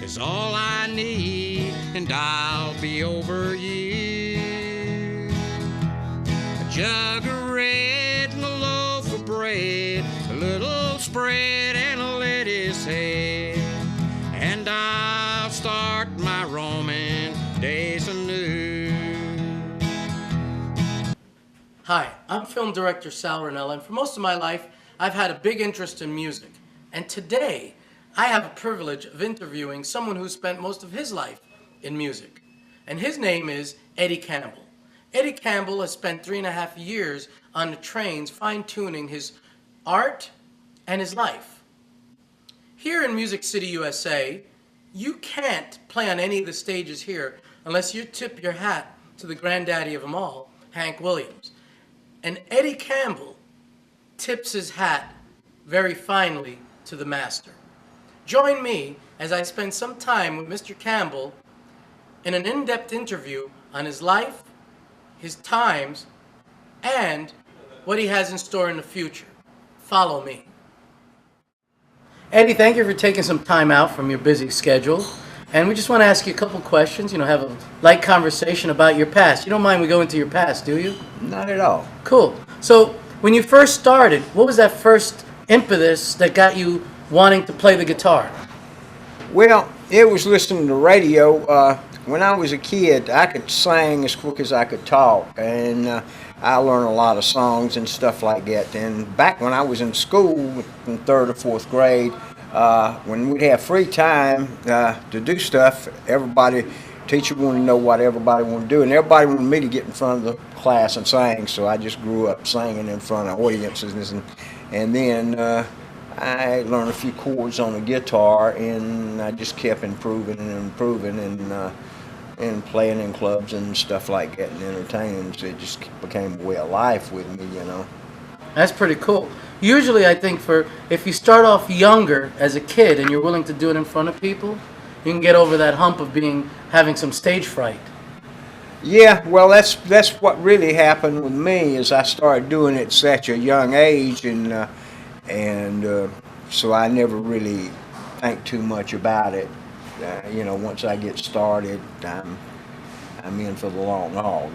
is all I need, and I'll be over you. A jug of red and a loaf of bread, a little spread and a lettuce head, and I'll start my roaming days anew. Hi, I'm film director Sal Ranella, and for most of my life, I've had a big interest in music. And today, I have a privilege of interviewing someone who spent most of his life in music. And his name is Eddie Campbell. Eddie Campbell has spent 3.5 years on the trains fine-tuning his art and his life. Here in Music City, USA, you can't play on any of the stages here unless you tip your hat to the granddaddy of them all, Hank Williams. And Eddie Campbell tips his hat very finely to the master. Join me as I spend some time with Mr. Campbell in an in-depth interview on his life, his times, and what he has in store in the future. Follow me. Eddie, thank you for taking some time out from your busy schedule. And we just want to ask you a couple questions, have a light conversation about your past. You don't mind we go into your past, do you? Not at all. Cool. So, when you first started, what was that first impetus that got you wanting to play the guitar? Well, it was listening to radio. When I was a kid, I could sing as quick as I could talk, and I learned a lot of songs and stuff like that. And back when I was in school, in 3rd or 4th grade, when we'd have free time to do stuff, teacher wanted to know what everybody wanted to do, and everybody wanted me to get in front of the class and sing, so I just grew up singing in front of audiences, and then I learned a few chords on the guitar, and I just kept improving and playing in clubs and stuff like that and entertaining, so it just became a way of life with me, That's pretty cool. Usually I think if you start off younger as a kid and you're willing to do it in front of people, you can get over that hump of having some stage fright. Yeah, well, that's what really happened with me is I started doing it at such a young age, and so I never really think too much about it. Once I get started, I'm in for the long haul.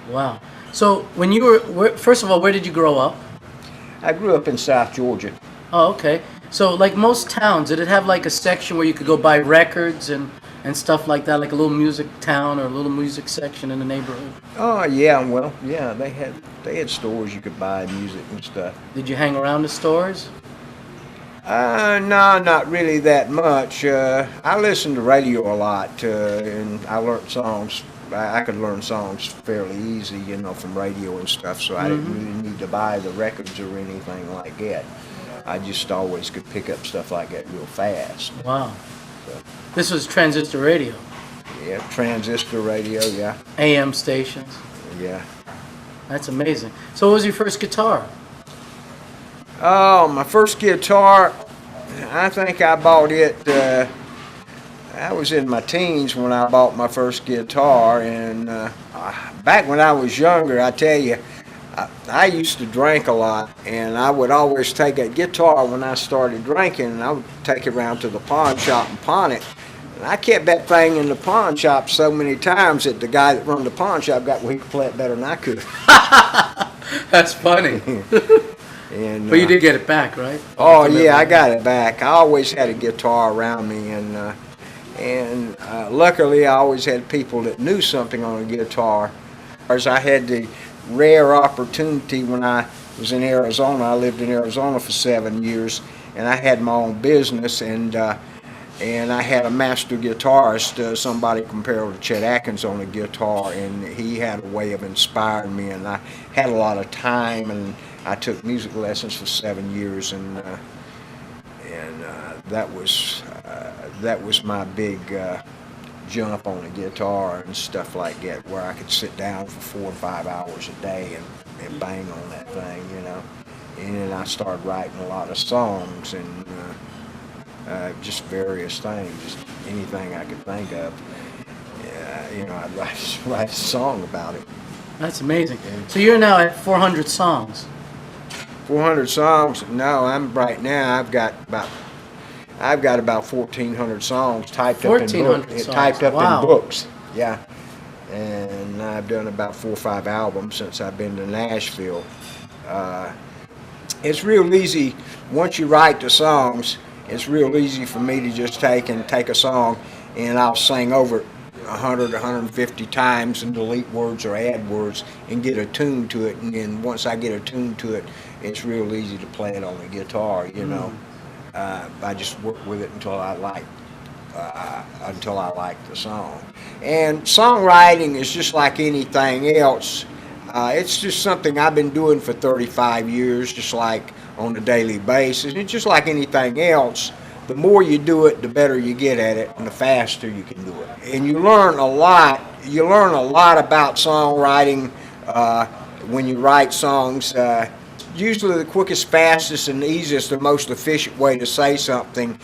Wow. So when you were, first of all, where did you grow up? I grew up in South Georgia. Oh, okay. So like most towns, did it have like a section where you could go buy records and stuff like that, like a little music town or a little music section in the neighborhood? Oh yeah, well yeah, they had stores you could buy music and stuff. Did you hang around the stores? No, not really that much. I listened to radio a lot, and I learned songs. I could learn songs fairly easy, from radio and stuff, so I didn't really need to buy the records or anything like that. I just always could pick up stuff like that real fast. Wow. So, this was transistor radio? Yeah, transistor radio, yeah. AM stations? Yeah. That's amazing. So what was your first guitar? Oh, my first guitar, I think I bought it, I was in my teens when I bought my first guitar, and back when I was younger, I tell you, I used to drink a lot, and I would always take a guitar when I started drinking, and I would take it around to the pawn shop and pawn it. And I kept that thing in the pawn shop so many times that the guy that run the pawn shop got he could play it better than I could. That's funny. And, but you did get it back, right? Oh yeah, I got it back. I always had a guitar around me, and luckily I always had people that knew something on a guitar. As I had the rare opportunity when I was in Arizona. I lived in Arizona for 7 years, and I had my own business, and I had a master guitarist, somebody comparable to Chet Atkins on the guitar, and he had a way of inspiring me, and I had a lot of time, and I took music lessons for 7 years, and that was my big jump on the guitar and stuff like that, where I could sit down for 4 or 5 hours a day and bang on that thing, And then I started writing a lot of songs and just various things, just anything I could think of. I'd write a song about it. That's amazing. So you're now at 400 songs. 400 songs? No, right now I've got about I've got about 1,400 songs typed up 1,400 in songs. typed up Wow. in books. Yeah, and I've done about 4 or 5 albums since I've been to Nashville. It's real easy once you write the songs. It's real easy for me to just take a song and I'll sing over it 100, 150 times and delete words or add words and get a tune to it. And then once I get a tune to it, it's real easy to play it on the guitar. You know, I just work with it until I like the song. And songwriting is just like anything else. It's just something I've been doing for 35 years, just like on a daily basis. It's just like anything else. The more you do it, the better you get at it, and the faster you can do it. And you learn a lot. You learn a lot about songwriting when you write songs. Usually the quickest, fastest, and easiest, the most efficient way to say something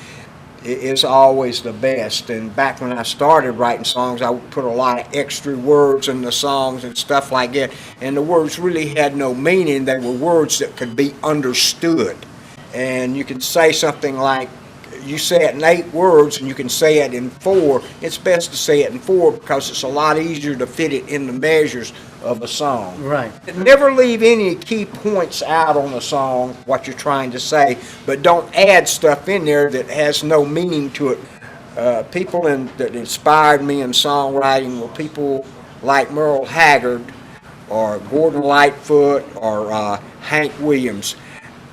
is always the best. And back when I started writing songs, I would put a lot of extra words in the songs and stuff like that. And the words really had no meaning. They were words that could be understood. And you could say something like, you say it in 8 words and you can say it in 4. It's best to say it in 4 because it's a lot easier to fit it in the measures of a song. Right. Never leave any key points out on a song, what you're trying to say, but don't add stuff in there that has no meaning to it. People that inspired me in songwriting were people like Merle Haggard or Gordon Lightfoot or Hank Williams.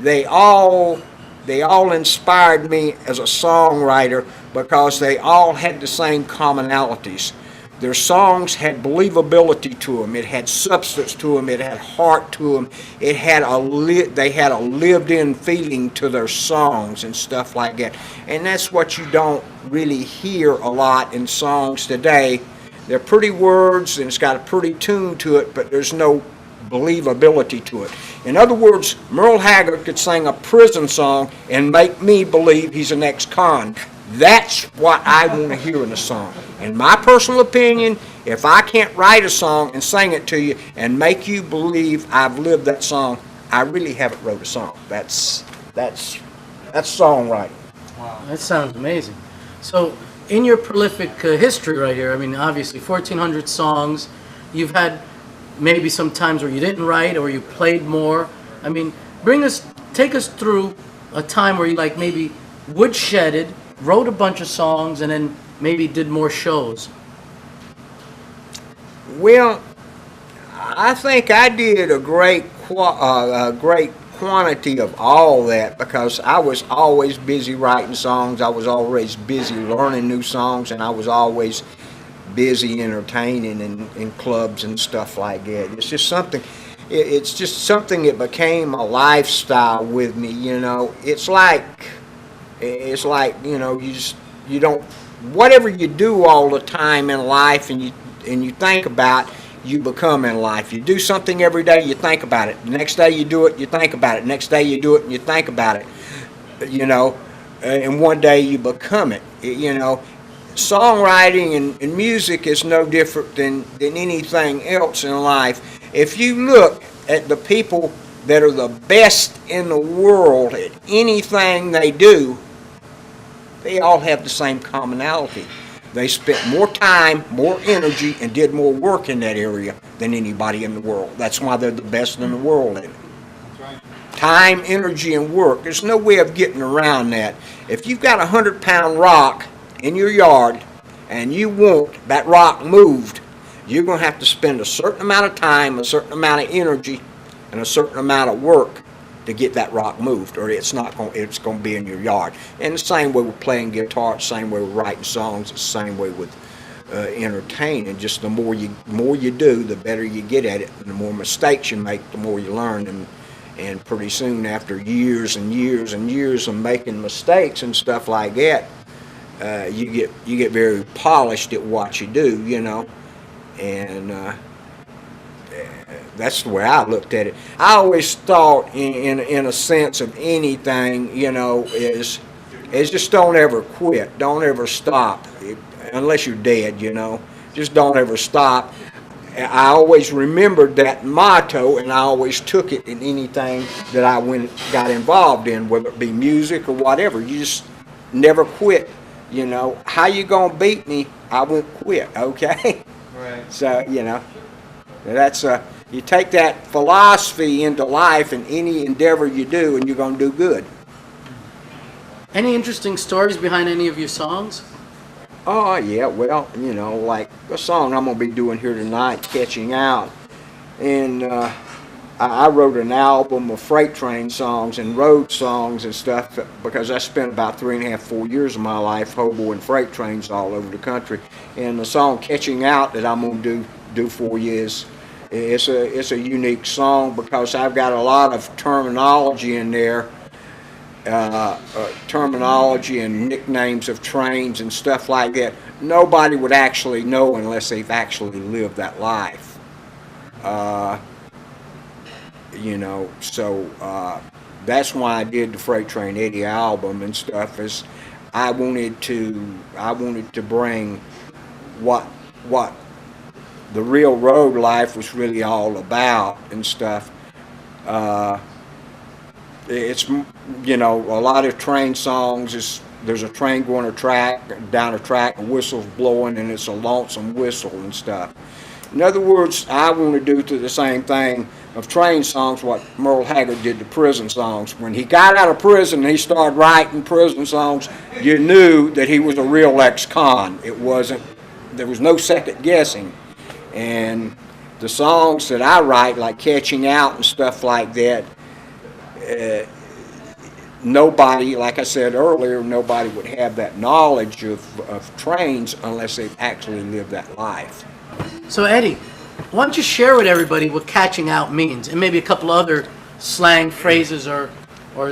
They all inspired me as a songwriter because they all had the same commonalities. Their songs had believability to them. It had substance to them. It had heart to them. They had a lived-in feeling to their songs and stuff like that. And that's what you don't really hear a lot in songs today. They're pretty words and it's got a pretty tune to it, but there's no believability to it. In other words, Merle Haggard could sing a prison song and make me believe he's an ex-con. That's what I want to hear in a song. In my personal opinion, if I can't write a song and sing it to you and make you believe I've lived that song, I really haven't wrote a song. That's songwriting. Wow. That sounds amazing. So, in your prolific history right here, I mean, obviously 1,400 songs. You've had maybe some times where you didn't write or you played more. I mean, take us through a time where you like maybe woodshedded, wrote a bunch of songs, and then maybe did more shows. Well, I think I did a great quantity of all that because I was always busy writing songs. I was always busy learning new songs, and I was always busy entertaining in clubs and stuff like that. It's just something that became a lifestyle with me, you know. It's like, you know, you don't, whatever you do all the time in life and you think about, you become in life. You do something every day, you think about it. The next day you do it, you think about it. The next day you do it and you think about it, you know, and one day you become it, you know. Songwriting and music is no different than anything else in life. If you look at the people that are the best in the world at anything they do, they all have the same commonality. They spent more time, more energy, and did more work in that area than anybody in the world. That's why they're the best in the world in it. Time, energy, and work. There's no way of getting around that. If you've got a 100-pound rock in your yard and you want that rock moved, you're going to have to spend a certain amount of time, a certain amount of energy, and a certain amount of work to get that rock moved, or it's going to be in your yard. And the same way with playing guitar, the same way with writing songs, it's the same way with entertaining. Just the more you do, the better you get at it, and the more mistakes you make, the more you learn. And pretty soon, after years and years and years of making mistakes and stuff like that, you get very polished at what you do, you know. And that's the way I looked at it. I always thought, in a sense of anything, you know, is just don't ever quit, don't ever stop, unless you're dead, you know. Just don't ever stop. I always remembered that motto, and I always took it in anything that I got involved in, whether it be music or whatever. You never quit. You know, how you gonna beat me? I won't quit. Okay. Right. So that's you take that philosophy into life in any endeavor you do, and you're gonna do good. Any interesting stories behind any of your songs? Oh yeah, well, you know, like the song I'm gonna be doing here tonight, "Catching Out," and I wrote an album of freight train songs and road songs and stuff because I spent about 3.5, 4 years of my life hoboing freight trains all over the country. And the song "Catching Out" that I'm gonna do for you is it's a unique song because I've got a lot of terminology in there. Terminology and nicknames of trains and stuff like that. Nobody would actually know unless they've actually lived that life. You know, so that's why I did the Freight Train Eddie album and stuff. Is I wanted to bring what the real road life was really all about and stuff. It's, you know, a lot of train songs is there's a train going down a track, and whistle's blowing, and it's a lonesome whistle and stuff. In other words, I want to do to the same thing of train songs what Merle Haggard did to prison songs. When he got out of prison and he started writing prison songs, you knew that he was a real ex-con. There was no second guessing. And the songs that I write, like "Catching Out" and stuff like that, nobody, like I said earlier, nobody would have that knowledge of trains unless they've actually lived that life. So Eddie, why don't you share with everybody what "catching out" means, and maybe a couple other slang phrases or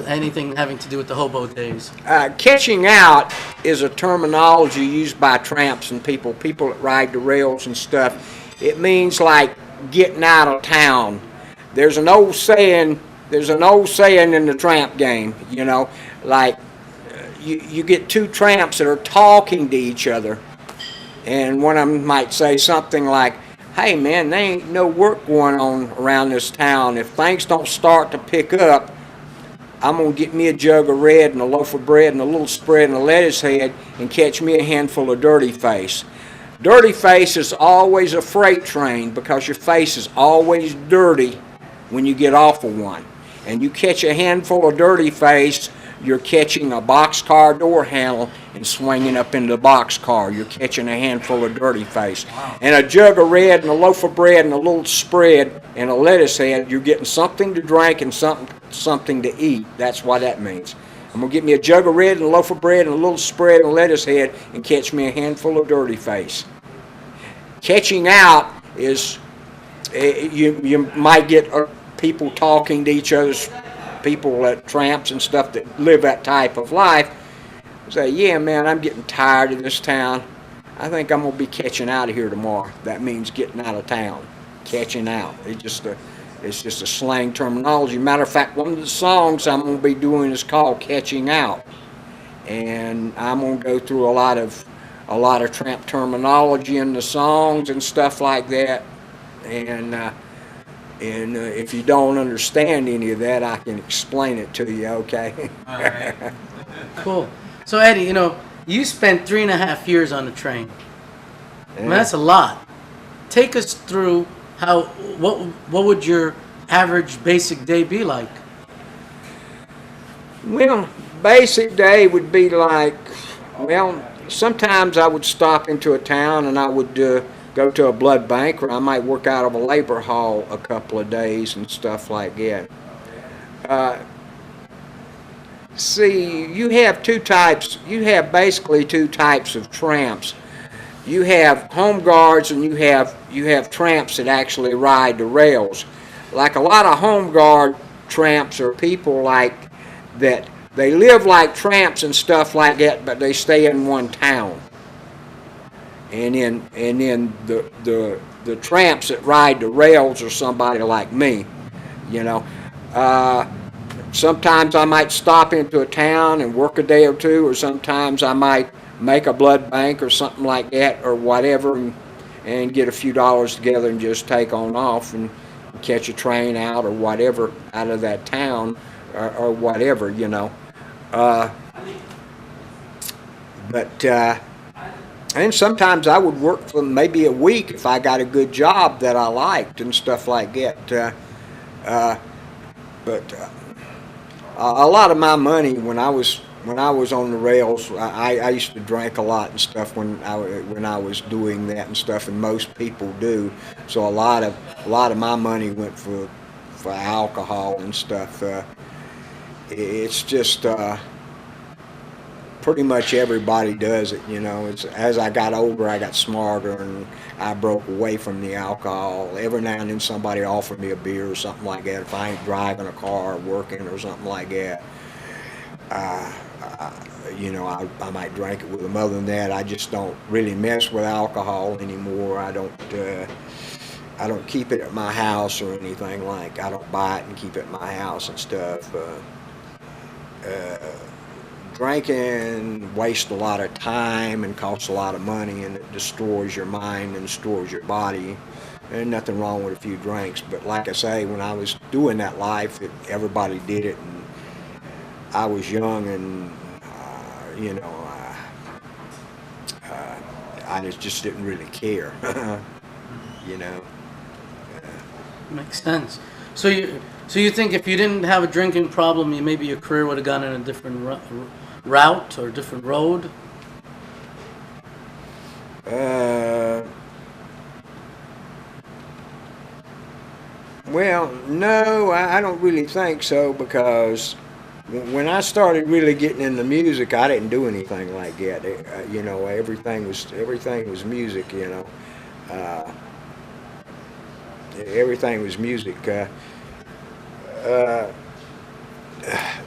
anything having to do with the hobo days? Catching out is a terminology used by tramps and people that ride the rails and stuff. It means like getting out of town. There's an old saying in the tramp game, you know, like you get two tramps that are talking to each other, and one of them might say something like, "Hey man, there ain't no work going on around this town. If things don't start to pick up, I'm gonna get me a jug of red and a loaf of bread and a little spread and a lettuce head and catch me a handful of dirty face." Dirty face is always a freight train because your face is always dirty when you get off of one. And you catch a handful of dirty face, you're catching a boxcar door handle and swinging up into the boxcar. You're catching a handful of dirty face. Wow. And a jug of red and a loaf of bread and a little spread and a lettuce head, you're getting something to drink and something to eat. That's what that means. I'm going to get me a jug of red and a loaf of bread and a little spread and a lettuce head and catch me a handful of dirty face. Catching out is, you might get people talking to each other, people that tramps and stuff that live that type of life, say, "Yeah man, I'm getting tired of this town. I think I'm going to be catching out of here tomorrow." That means getting out of town, catching out. It's just a slang terminology. Matter of fact, one of the songs I'm going to be doing is called "Catching Out," and I'm going to go through a lot of tramp terminology in the songs and stuff like that, and if you don't understand any of that, I can explain it to you, okay? All right. Cool. So Eddie, you know, you spent 3.5 years on the train. I mean, that's a lot. Take us through what would your average basic day be like? Well, basic day would be like, well, sometimes I would stop into a town and I would go to a blood bank, or I might work out of a labor hall a couple of days and stuff like that. See, you have basically two types of tramps. You have home guards and you have tramps that actually ride the rails. Like a lot of home guard tramps are people like that. They live like tramps and stuff like that, but they stay in one town. And then the tramps that ride the rails are somebody like me, you know. Sometimes I might stop into a town and work a day or two, or sometimes I might make a blood bank or something like that or whatever, and get a few dollars together and just take on off and catch a train out or whatever out of that town or whatever, you know. But and sometimes I would work for maybe a week if I got a good job that I liked and stuff like that. But a lot of my money when I was on the rails, I used to drink a lot and stuff when I was doing that and stuff, and most people do. So a lot of my money went for alcohol and stuff. It's just pretty much everybody does it, you know. It's, as I got older, I got smarter, and I broke away from the alcohol. Every now and then somebody offered me a beer or something like that if I ain't driving a car or working or something like that. You know, I might drink it with them. Other than that, I just don't really mess with alcohol anymore. I don't keep it at my house or anything like. I don't buy it and keep it at my house and stuff. Drinking wastes a lot of time and costs a lot of money, and it destroys your mind and destroys your body. There's nothing wrong with a few drinks, but like I say, when I was doing that life, everybody did it, and I was young, and you know, I just didn't really care, you know. Makes sense. So you think if you didn't have a drinking problem, maybe your career would have gone in a different route or a different road? Well, no, I don't really think so, because when I started really getting into music, I didn't do anything like that. You know, everything was music. You know, everything was music.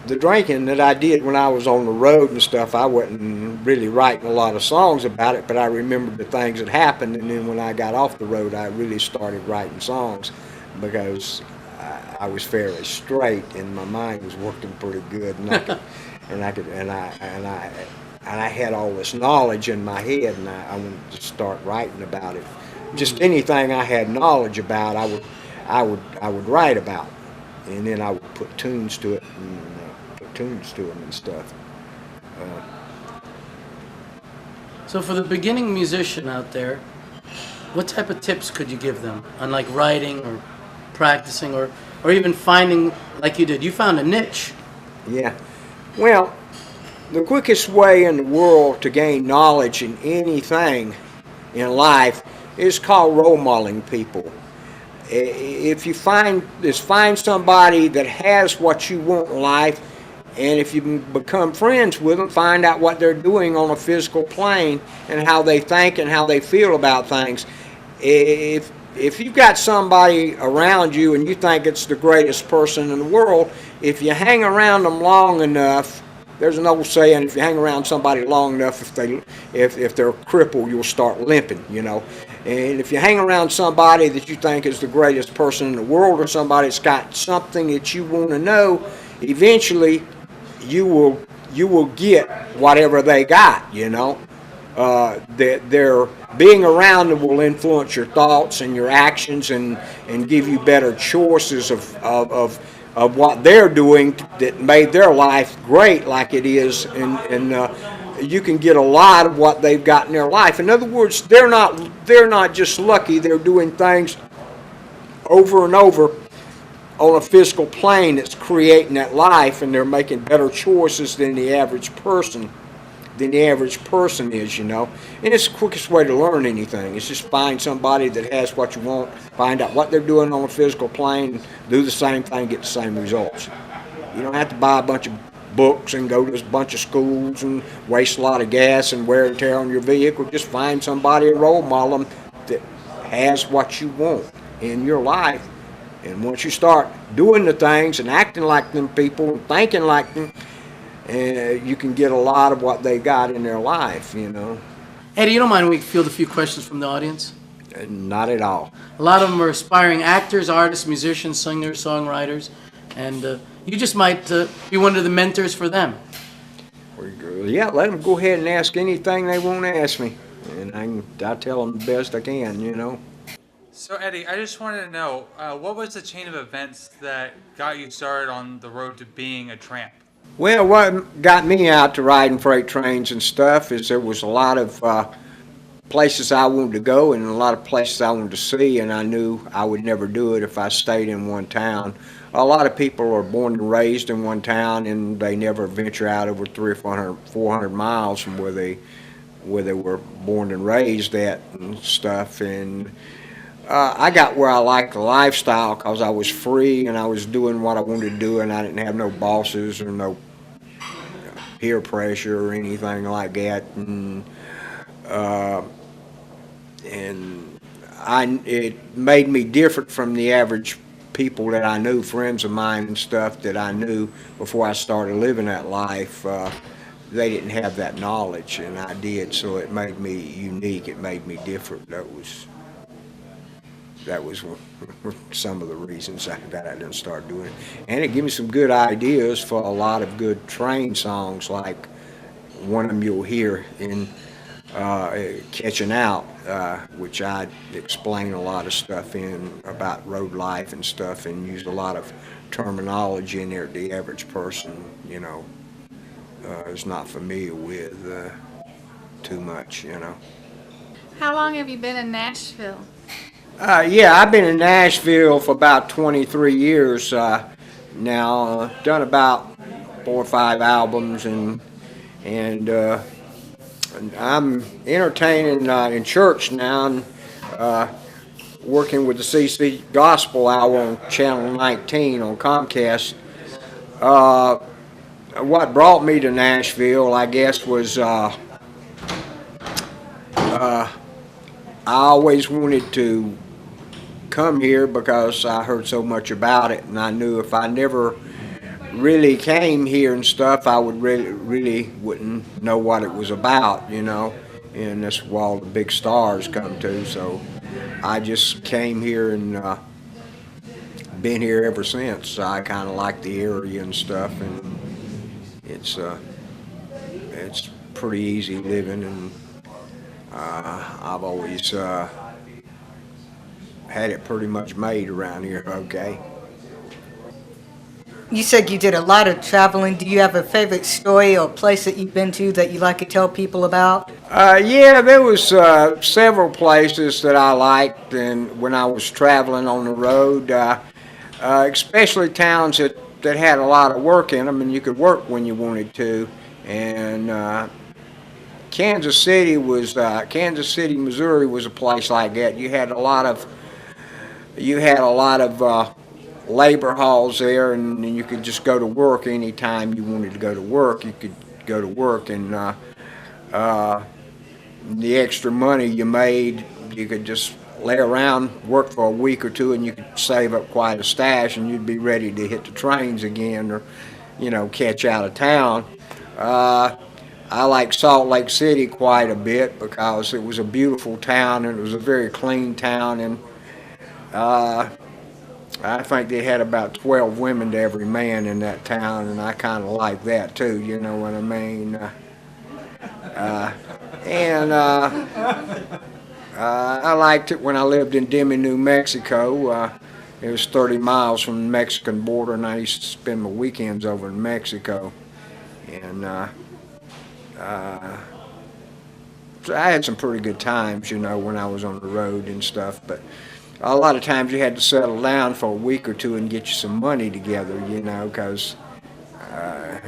The drinking that I did when I was on the road and stuff, I wasn't really writing a lot of songs about it, but I remembered the things that happened, and then when I got off the road, I really started writing songs, because I was fairly straight and my mind was working pretty good, and I had all this knowledge in my head, and I wanted to start writing about it. Just anything I had knowledge about, I would write about, and then I would put tunes to it and put tunes to them and stuff. So for the beginning musician out there, what type of tips could you give them on like writing or practicing or even finding, like you did? You found a niche. Yeah. Well, the quickest way in the world to gain knowledge in anything in life is called role modeling people. If you find somebody that has what you want in life, and if you become friends with them, find out what they're doing on a physical plane and how they think and how they feel about things. If you've got somebody around you and you think it's the greatest person in the world, if you hang around them long enough, there's an old saying, if you hang around somebody long enough, if they're crippled, you'll start limping, you know. And if you hang around somebody that you think is the greatest person in the world, or somebody that's got something that you want to know, eventually you will get whatever they got, you know. Their being around them will influence your thoughts and your actions, and give you better choices of what they're doing that made their life great like it is, and you can get a lot of what they've got in their life. In other words, they're not just lucky, they're doing things over and over on a physical plane that's creating that life, and they're making better choices than the average person is, you know. And it's the quickest way to learn anything. It's just find somebody that has what you want, find out what they're doing on a physical plane, do the same thing, get the same results. You don't have to buy a bunch of books and go to a bunch of schools and waste a lot of gas and wear and tear on your vehicle. Just find somebody, a role model, that has what you want in your life. And once you start doing the things and acting like them people and thinking like them, you can get a lot of what they got in their life, you know. Eddie, you don't mind we field a few questions from the audience? Not at all. A lot of them are aspiring actors, artists, musicians, singers, songwriters, and you just might be one of the mentors for them. Yeah, let them go ahead and ask anything they want to ask me, and I'll tell them the best I can, you know. So Eddie, I just wanted to know, what was the chain of events that got you started on the road to being a tramp? Well, what got me out to riding freight trains and stuff is there was a lot of places I wanted to go and a lot of places I wanted to see, and I knew I would never do it if I stayed in one town. A lot of people are born and raised in one town, and they never venture out over 300 or 400 miles from where they were born and raised at and stuff. And I got where I liked the lifestyle because I was free and I was doing what I wanted to do, and I didn't have no bosses or no peer pressure or anything like that. Uh, and it made me different from the average people that I knew, friends of mine and stuff that I knew before I started living that life. They didn't have that knowledge, and I did, so it made me unique. It made me different. That was some of the reasons that I didn't start doing it. And it gave me some good ideas for a lot of good train songs, like one of them you'll hear in Catching Out, which I explain a lot of stuff in about road life and stuff, and use a lot of terminology in there the average person, is not familiar with too much, How long have you been in Nashville? Yeah, I've been in Nashville for about 23 years now. Done about 4 or 5 albums, and I'm entertaining in church now, and working with the CC Gospel Hour on Channel 19 on Comcast. What brought me to Nashville, I guess, was I always wanted to come here because I heard so much about it, and I knew if I never really came here and stuff, I would really wouldn't know what it was about, and that's where all the big stars come to. So I just came here and been here ever since. I kind of like the area and stuff, and it's pretty easy living, and I've always had it pretty much made around here, okay? You said you did a lot of traveling. Do you have a favorite story or place that you've been to that you'd like to tell people about? Yeah, there was several places that I liked, and when I was traveling on the road, especially towns that had a lot of work in them, and you could work when you wanted to. And Kansas City, Missouri was a place like that. You had a lot of labor halls there, and you could just go to work anytime you wanted to go to work. You could go to work, and the extra money you made, you could just lay around, work for a week or two, and you could save up quite a stash, and you'd be ready to hit the trains again, or catch out of town. I like Salt Lake City quite a bit because it was a beautiful town, and it was a very clean town, and I think they had about 12 women to every man in that town, and I kind of like that too, you know what I mean? I liked it when I lived in Demi, New Mexico. It was 30 miles from the Mexican border, and I used to spend my weekends over in Mexico. And so I had some pretty good times, when I was on the road and stuff, but a lot of times you had to settle down for a week or two and get you some money together, because,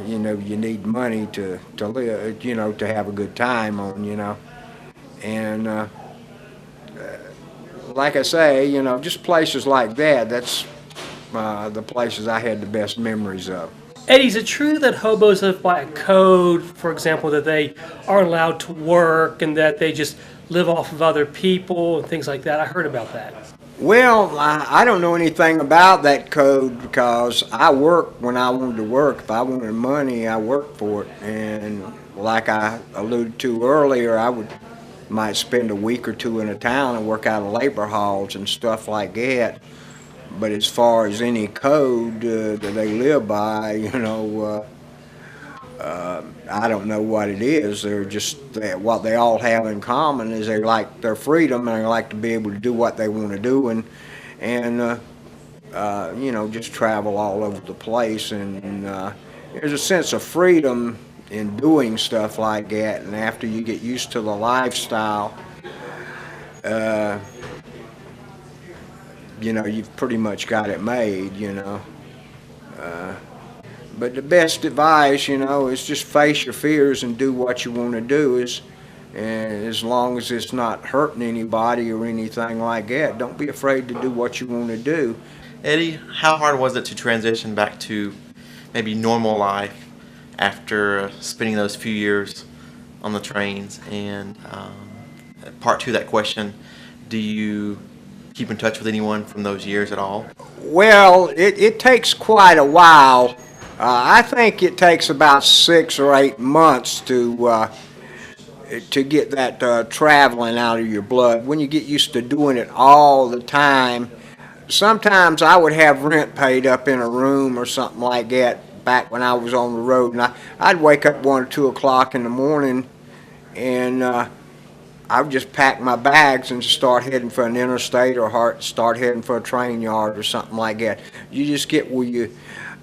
you need money to live, to have a good time on, And like I say, just places like that, that's the places I had the best memories of. Eddie, is it true that hobos live by a code, for example, that they aren't allowed to work and that they just live off of other people and things like that? I heard about that. Well, I don't know anything about that code because I worked when I wanted to work. If I wanted money, I worked for it. And like I alluded to earlier, might spend a week or two in a town and work out of labor halls and stuff like that. But as far as any code that they live by, I don't know what it is. They're just what they all have in common is they like their freedom, and they like to be able to do what they want to do, and just travel all over the place. And there's a sense of freedom in doing stuff like that, and after you get used to the lifestyle, you've pretty much got it made. But the best advice, is just face your fears and do what you want to do. And as long as it's not hurting anybody or anything like that, don't be afraid to do what you want to do. Eddie, how hard was it to transition back to maybe normal life after spending those few years on the trains? And part two of that question, do you keep in touch with anyone from those years at all? Well, it takes quite a while. I think it takes about 6 or 8 months to get that traveling out of your blood. When you get used to doing it all the time, sometimes I would have rent paid up in a room or something like that back when I was on the road, and I'd wake up 1 or 2 o'clock in the morning, and I would just pack my bags and start heading for an interstate or start heading for a train yard or something like that. You just get where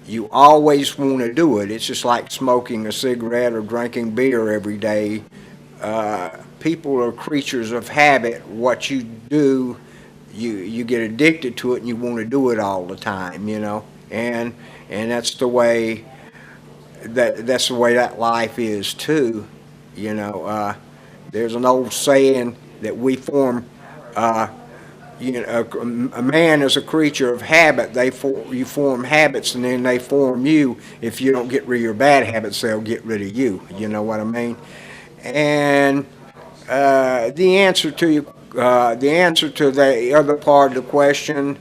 you always want to do it. It's just like smoking a cigarette or drinking beer every day. People are creatures of habit. What you do, you get addicted to it, and you want to do it all the time, and that's the way that life is too, There's an old saying that we form. A man is a creature of habit. You form habits, and then they form you. If you don't get rid of your bad habits, they'll get rid of you. You know what I mean? And the answer to the other part of the question,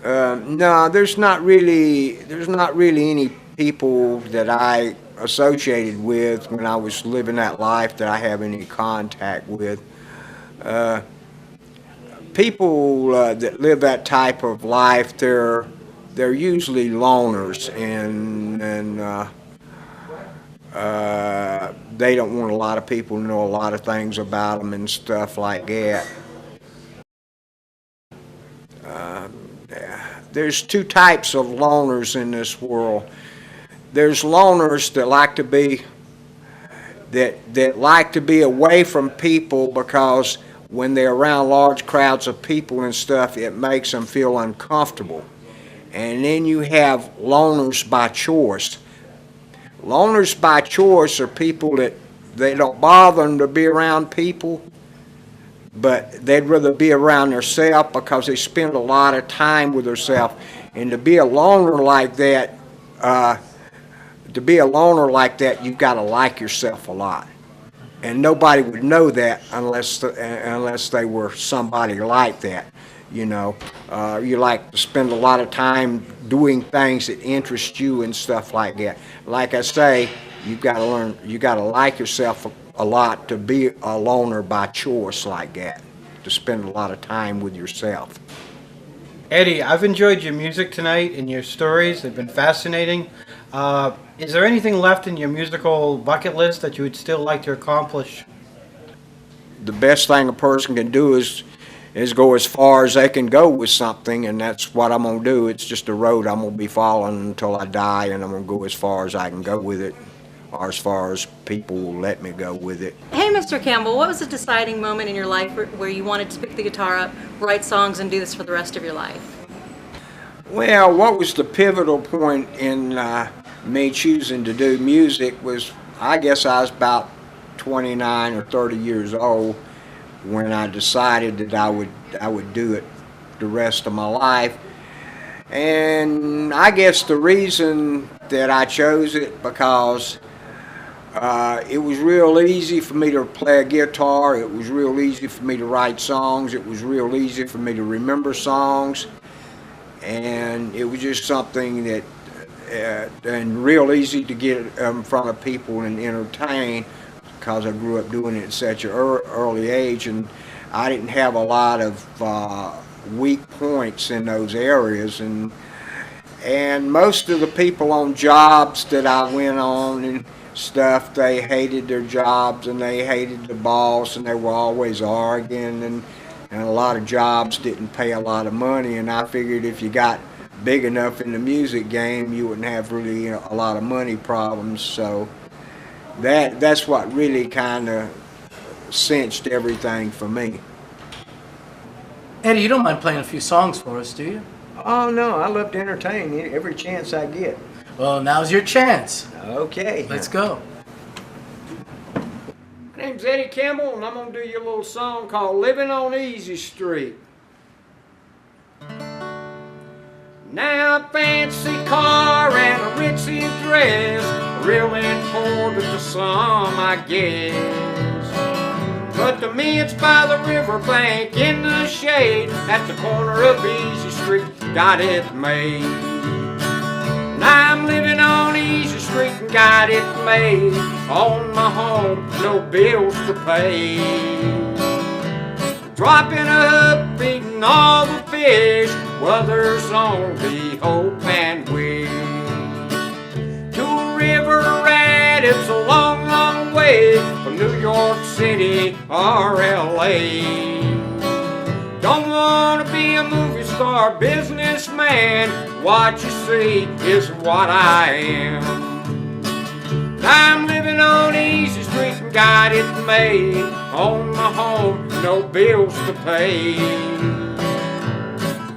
no, there's not really any people that I associated with when I was living that life that I have any contact with. People that live that type of life, they're usually loners, and they don't want a lot of people to know a lot of things about them and stuff like that. There's 2 types of loners in this world. There's loners that like to be away from people because when they're around large crowds of people and stuff, it makes them feel uncomfortable. And then you have loners by choice. Loners by choice are people that they don't bother them to be around people, but they'd rather be around themselves because they spend a lot of time with themselves. And to be a loner like that, you've got to like yourself a lot. And nobody would know that unless they were somebody like that. You like to spend a lot of time doing things that interest you and stuff like that. Like I say, you got to like yourself a lot to be a loner by choice like that, to spend a lot of time with yourself. Eddie, I've enjoyed your music tonight and your stories. They've been fascinating. Is there anything left in your musical bucket list that you would still like to accomplish? The best thing a person can do is go as far as they can go with something, and that's what I'm going to do. It's just a road I'm going to be following until I die, and I'm going to go as far as I can go with it, or as far as people will let me go with it. Hey, Mr. Campbell, what was the deciding moment in your life where you wanted to pick the guitar up, write songs, and do this for the rest of your life? Well, what was the pivotal point in me choosing to do music was, I guess I was about 29 or 30 years old when I decided that I would do it the rest of my life. And I guess the reason that I chose it because it was real easy for me to play a guitar. It was real easy for me to write songs. It was real easy for me to remember songs. And it was just something that, and real easy to get in front of people and entertain, because I grew up doing it at such an early age, and I didn't have a lot of weak points in those areas. And most of the people on jobs that I went on and stuff, they hated their jobs and they hated the boss, and they were always arguing, and a lot of jobs didn't pay a lot of money. And I figured if you got big enough in the music game, you wouldn't have really a lot of money problems. So that's what really kind of cinched everything for me. Eddie, you don't mind playing a few songs for us, do you? Oh no, I love to entertain you every chance I get. Well, now's your chance. Okay. Let's go. My name's Eddie Campbell, and I'm going to do you a little song called Living on Easy Street. Now a fancy car and a ritzy dress, real important to some, I guess. But to me it's by the riverbank in the shade at the corner of Easy Street, got it made. And I'm living on Easy Street and got it made. On my home, no bills to pay. Dropping up, feeding all the fish, well there's only hope and wish. To a river rat, it's a long, long way from New York City or L.A. Don't wanna be a movie star, businessman. What you see is what I am. I'm living on Easy Street and got it made. On my home, no bills to pay.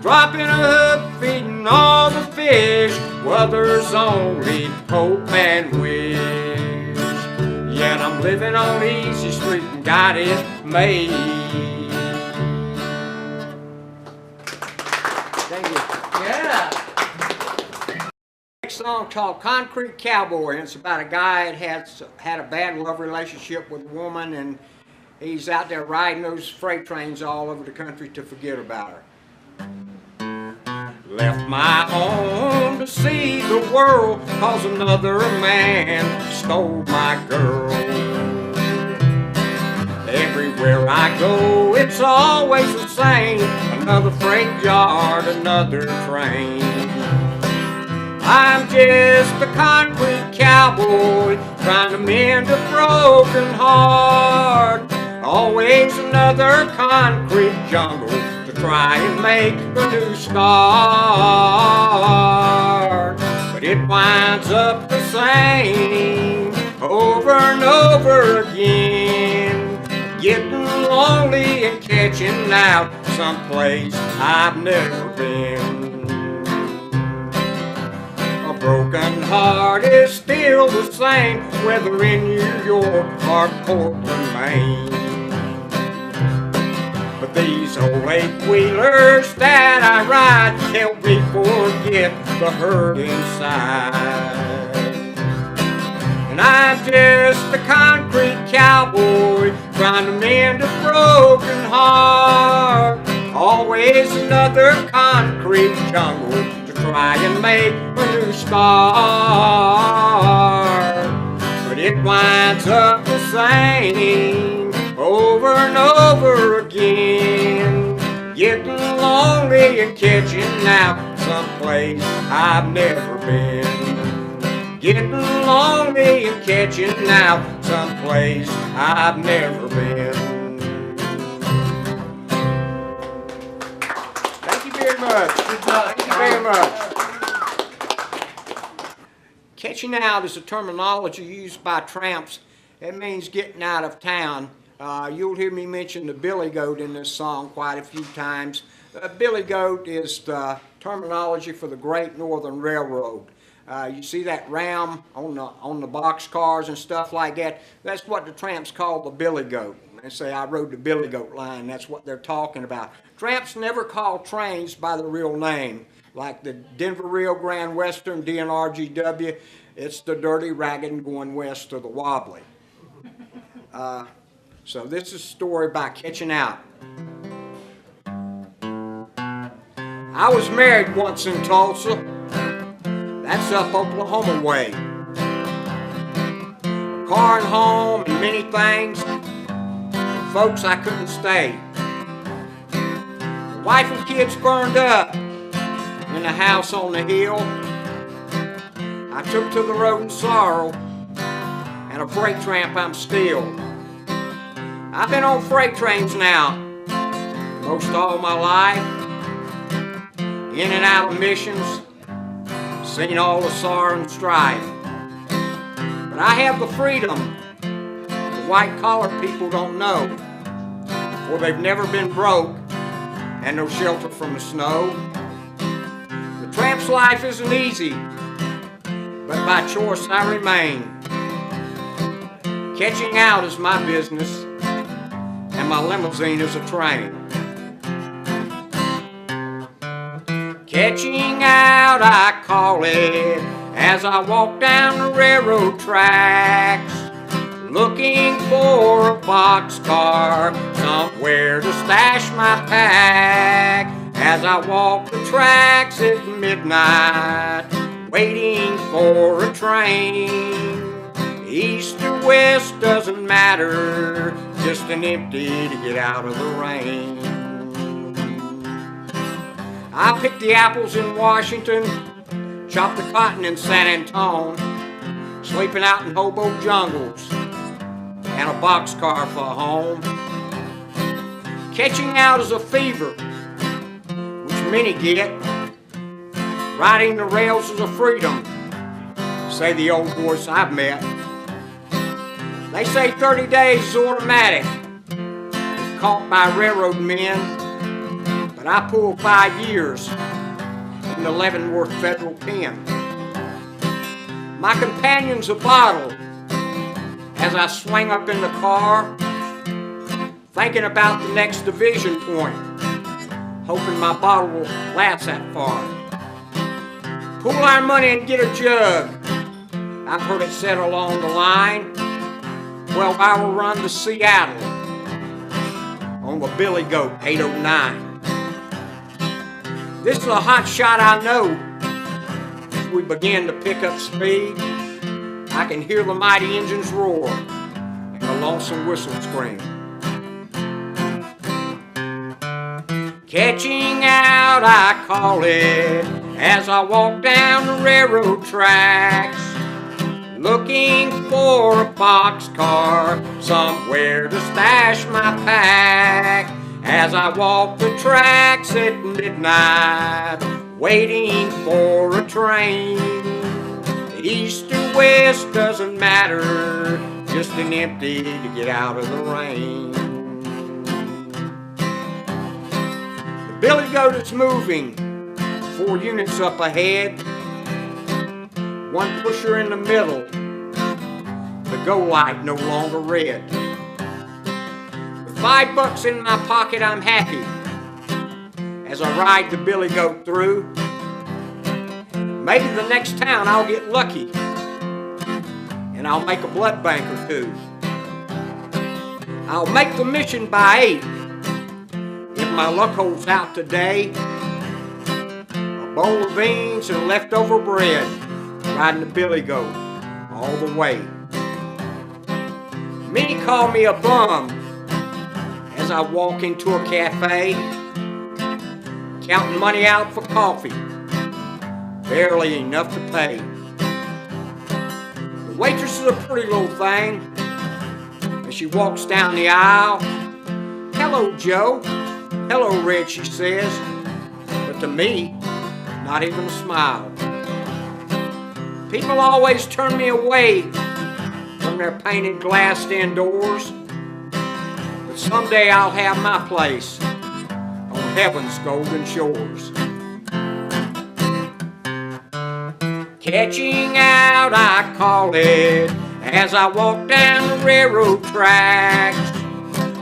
Dropping a hook, feeding all the fish, well there's only hope and wish. Yet I'm living on Easy Street and got it made. Thank you. Yeah. Next song called Concrete Cowboy, and it's about a guy that had a bad love relationship with a woman, and he's out there riding those freight trains all over the country to forget about her. Left my home to see the world, 'cause another man stole my girl. Everywhere I go, it's always the same. Another freight yard, another train. I'm just a concrete cowboy trying to mend a broken heart. Always another concrete jungle to try and make a new start. But it winds up the same over and over again. Getting lonely and catching out someplace I've never been. A broken heart is still the same, whether in New York or Portland, Maine. But these old eight-wheelers that I ride help me forget the hurt inside. And I'm just a concrete cowboy trying to mend a broken heart. Always another concrete jungle to try and make a new start. But it winds up the same over and over again. Getting lonely and catching out someplace I've never been. Getting lonely and catching out someplace I've never been. Thank you very much. Good job. Thank you very much. Catching out is a terminology used by tramps. It means getting out of town. You'll hear me mention the billy goat in this song quite a few times. Billy goat is the terminology for the Great Northern Railroad. You see that ram on the box cars and stuff like that. That's what the tramps call the billy goat. They say, I rode the billy goat line. That's what they're talking about. Tramps never call trains by the real name. Like the Denver Rio Grande Western, DNRGW, it's the dirty ragged going west of the wobbly. So this is a story about catching out. I was married once in Tulsa. That's up Oklahoma way. A car and home and many things. Folks, I couldn't stay. The wife and kids burned up in the house on the hill. I took to the road in sorrow, and a freight tramp I'm still. I've been on freight trains now most all my life. in and out of missions, seen all the sorrow and strife. But I have the freedom the white-collar people don't know, for they've never been broke and no shelter from the snow. The tramp's life isn't easy, but by choice I remain. Catching out is my business, and my limousine is a train. Catching out, I call it, as I walk down the railroad tracks, looking for a boxcar somewhere to stash my pack. As I walk the tracks at midnight, waiting for a train. East or west doesn't matter, just an empty to get out of the rain. I picked the apples in Washington, chopped the cotton in San Antone, sleeping out in hobo jungles, and a boxcar for a home. Catching out is a fever, which many get. Riding the rails is a freedom, say the old boys I've met. They say 30 days is automatic if caught by railroad men, but I pulled 5 years in the Leavenworth Federal Pen. My companion's a bottle as I swing up in the car, thinking about the next division point, hoping my bottle will last that far. Pool our money and get a jug, I've heard it said along the line. 12-hour run to Seattle on the Billy Goat 809. This is a hot shot I know. As we begin to pick up speed, I can hear the mighty engines roar and the lonesome whistle scream. Catching out, I call it, as I walk down the railroad tracks, looking for a boxcar somewhere to stash my pack. As I walk the tracks at midnight, waiting for a train. East or west doesn't matter, just an empty to get out of the rain. The Billy Goat is moving, 4 units up ahead, one pusher in the middle, the go light no longer red. With $5 in my pocket, I'm happy as I ride the Billy Goat through. Maybe the next town I'll get lucky and I'll make a blood bank or two. I'll make the mission by 8 if my luck holds out today. A bowl of beans and leftover bread, riding the Billy Goat all the way. Many call me a bum as I walk into a cafe, counting money out for coffee, barely enough to pay. The waitress is a pretty little thing as she walks down the aisle. "Hello, Joe." "Hello, Red," she says, but to me, not even a smile. People always turn me away from their painted glassed-in doors, but someday I'll have my place on heaven's golden shores. Catching out, I call it, as I walk down the railroad tracks,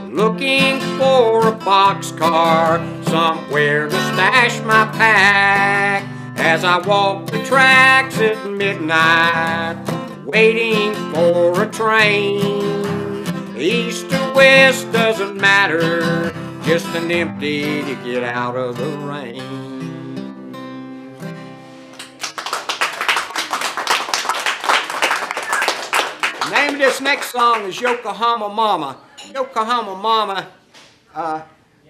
looking for a boxcar somewhere to stash my pack. As I walk the tracks at midnight, waiting for a train. East or west doesn't matter, just an empty to get out of the rain. The name of this next song is Yokohama Mama. Yokohama Mama,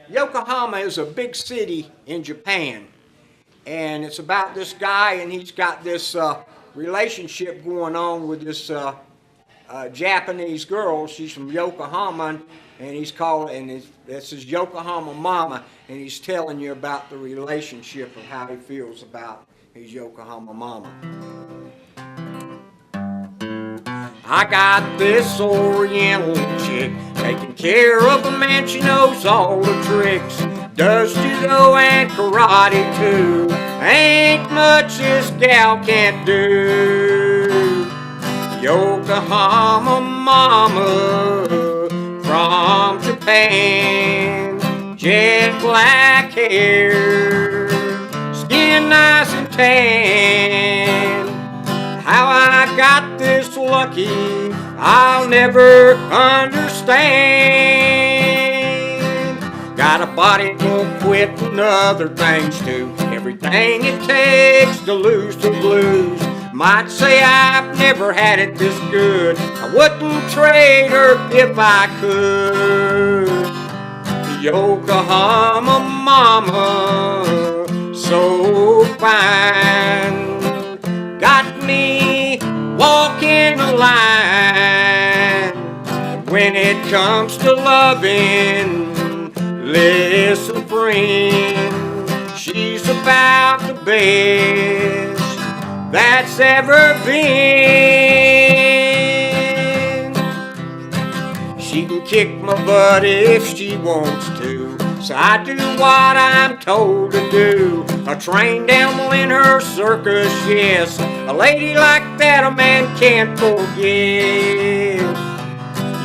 Yokohama is a big city in Japan. And it's about this guy, and he's got this relationship going on with this Japanese girl. She's from Yokohama, and he's calling, and this is Yokohama Mama, and he's telling you about the relationship of how he feels about his Yokohama Mama. I got this Oriental chick taking care of a man, she knows all the tricks. Does judo and karate too. Ain't much this gal can't do. Yokohama Mama from Japan, jet black hair, skin nice and tan. How I got this lucky, I'll never understand. Got a body won't quit and other things too. Everything it takes to lose the blues. Might say I've never had it this good. I wouldn't trade her if I could. Yokohama Mama, so fine. Got me walking the line. When it comes to loving, listen friend, she's about the best that's ever been. She can kick my butt if she wants to, so I do what I'm told to do. A trained animal in her circus, yes. A lady like that a man can't forget.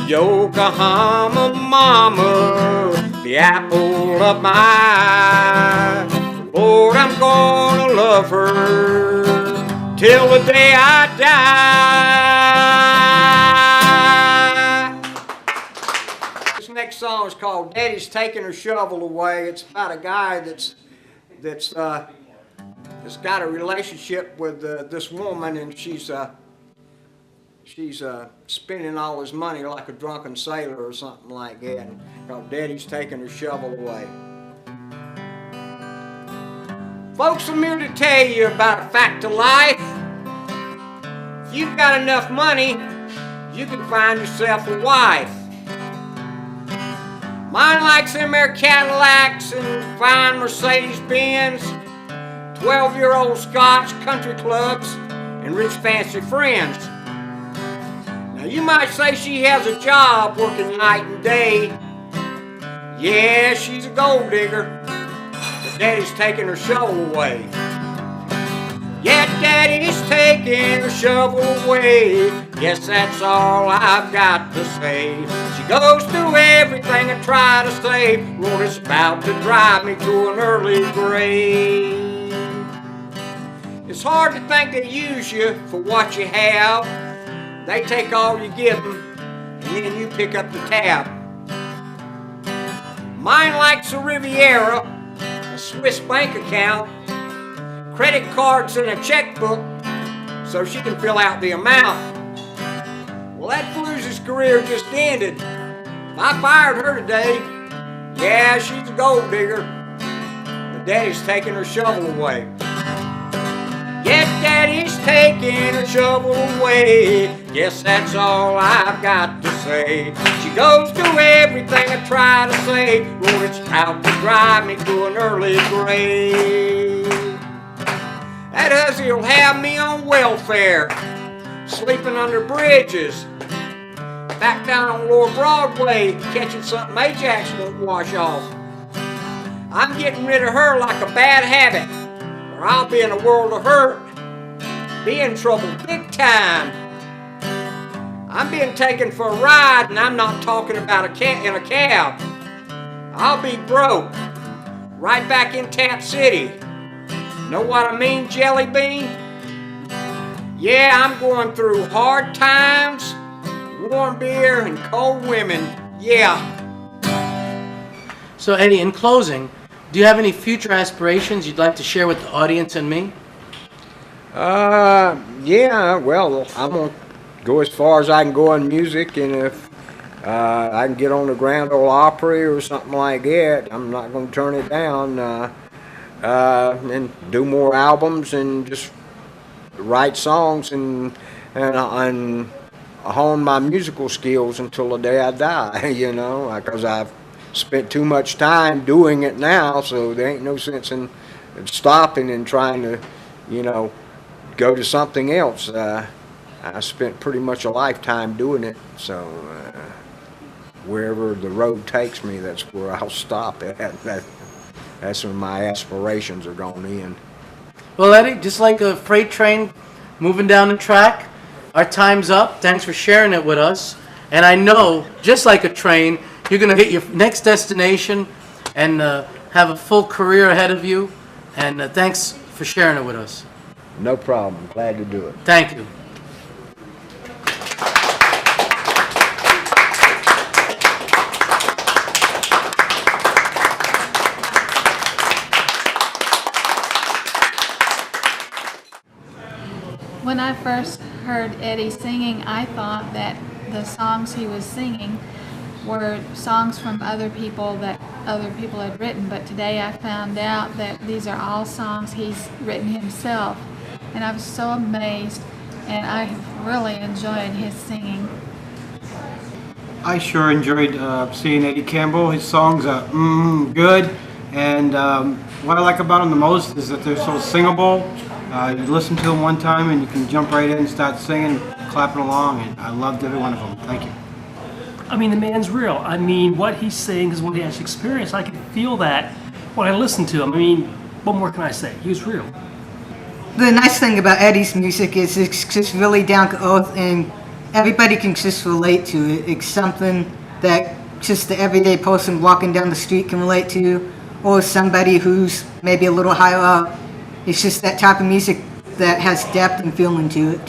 Yokohama Mama, the apple of my eye. Lord, I'm gonna love her till the day I die. This next song is called Daddy's Taking Her Shovel Away. It's about a guy that's got a relationship with this woman, and she's spending all his money like a drunken sailor or something like that. And called Daddy's Taking Her Shovel Away. Folks, I'm here to tell you about a fact of life. If you've got enough money, you can find yourself a wife. Mine likes them there Cadillacs and fine Mercedes-Benz, 12-year-old Scotch country clubs, and rich fancy friends. Now you might say she has a job working night and day. Yeah, she's a gold digger, but Daddy's taking her shovel away. Yeah, Daddy's taking her shovel away. Yes, that's all I've got to say. She goes through everything I try to save. Lord, it's about to drive me to an early grave. It's hard to think they use you for what you have. They take all you give them, and then you pick up the tab. Mine likes a Riviera, a Swiss bank account, credit cards and a checkbook, so she can fill out the amount. Well, that floozy's career just ended. If I fired her today, yeah, she's a gold digger, but Daddy's taking her shovel away. Yes, Daddy's taking her shovel away. Yes, that's all I've got to say. She goes through everything I try to say. Lord, it's out to drive me to an early grave. That hussy will have me on welfare, sleeping under bridges, back down on Lower Broadway, catching something Ajax won't wash off. I'm getting rid of her like a bad habit, or I'll be in a world of hurt, be in trouble big time. I'm being taken for a ride, and I'm not talking about in a cab. I'll be broke, right back in Tap City. Know what I mean, Jelly Bean? Yeah, I'm going through hard times, warm beer, and cold women. Yeah. So, Eddie, in closing, do you have any future aspirations you'd like to share with the audience and me? Yeah, well, I'm going to go as far as I can go in music, and if I can get on the Grand Ole Opry or something like that, I'm not going to turn it down, and do more albums and just write songs and hone my musical skills until the day I die, you know, because I've spent too much time doing it now, so there ain't no sense in stopping and trying to, you know, go to something else. I spent pretty much a lifetime doing it, so wherever the road takes me, that's where I'll stop at. That's when my aspirations are going to end. Well, Eddie, just like a freight train moving down the track, our time's up. Thanks for sharing it with us. And I know, just like a train, you're going to hit your next destination and have a full career ahead of you. And thanks for sharing it with us. No problem. Glad to do it. Thank you. When I first heard Eddie singing, I thought that the songs he was singing were songs from other people that other people had written, but today I found out that these are all songs he's written himself, and I was so amazed, and I really enjoyed his singing. I sure enjoyed seeing Eddie Campbell. His songs are good, and what I like about them the most is that they're so singable. You listen to them one time and you can jump right in and start singing, clapping along, and I loved every one of them. Thank you. I mean, the man's real. I mean, what he's saying is what he has experienced. I can feel that when I listen to him. I mean, what more can I say? He was real. The nice thing about Eddie's music is it's just really down to earth, and everybody can just relate to it. It's something that just the everyday person walking down the street can relate to, or somebody who's maybe a little higher up. It's just that type of music that has depth and feeling to it.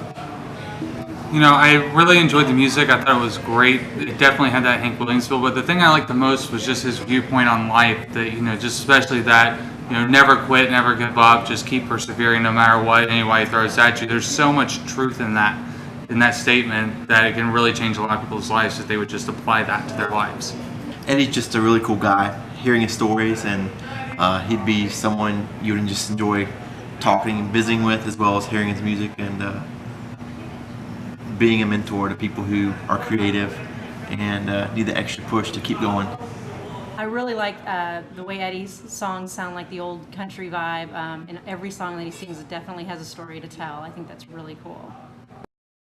You know, I really enjoyed the music. I thought it was great. It definitely had that Hank Williams feel. But the thing I liked the most was just his viewpoint on life. That, you know, just especially that, you know, never quit, never give up, just keep persevering no matter what anybody throws at you. There's so much truth in that statement that it can really change a lot of people's lives if they would just apply that to their lives. Eddie's just a really cool guy. Hearing his stories, and he'd be someone you would just enjoy talking and visiting with, as well as hearing his music and being a mentor to people who are creative and need the extra push to keep going. I really like the way Eddie's songs sound like the old country vibe, and every song that he sings definitely has a story to tell. I think that's really cool.